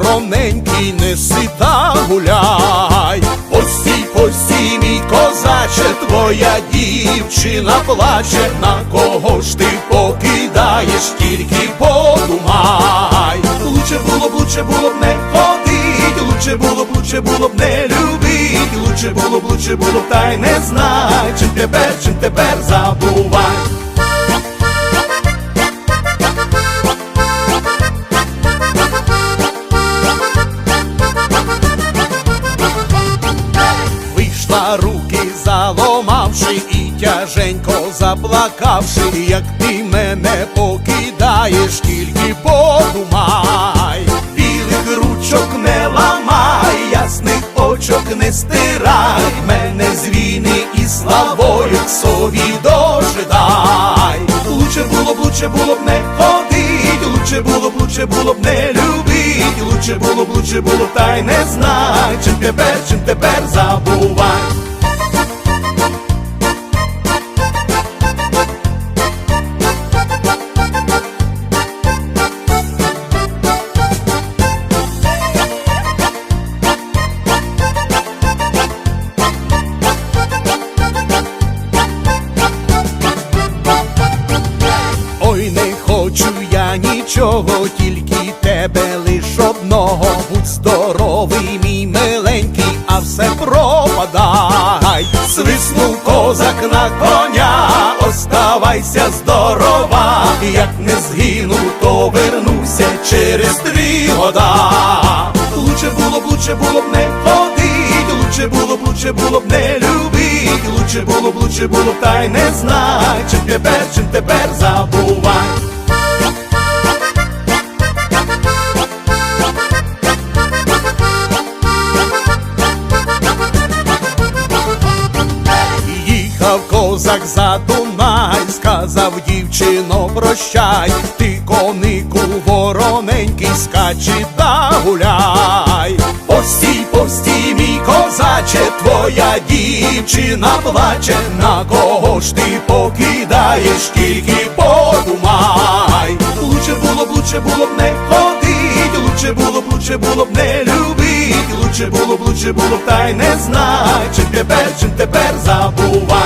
вороненький, неси та гуляй. Постій, постій, мій козаче, твоя дівчина плаче. На кого ж ти покидаєш, тільки подумай. Лучше було б не ходить, лучше було б не любить, лучше було б та й не знай, чим тепер забувай. Вийшла руки заломавши і тяженько заплакавши. Як ти мене покидаєш, тільки подумай. Білих ручок не ламай, ясних очок не стирай. Мене з війни і славою сові дожидай. Лучше було б не ходить, лучше було б не любить, лучше було б та й не знай, чим тепер забувай. Ой, не хочу я нічого, тільки тебе лиш одного. Будь здоровий, мій миленький, а все пропадай. Свиснув козак на коня, оставайся здорова. Як не згину, то вернуся через 3 года. Лучше було б не ходить, лучше було б не любить, лучше було б та й не знай, чим тепер забувай. Їхав козак за Дунай, сказав: дівчино, прощай, ти, конику вороненький, скачи та гуляй. Постій, постій, мій козаче, твоя дівчина плаче. На кого ж ти покидаєш, тільки подумай. Лучше було б не ходить, лучше було б не любить, лучше було б та й не знай, чим тепер забувай.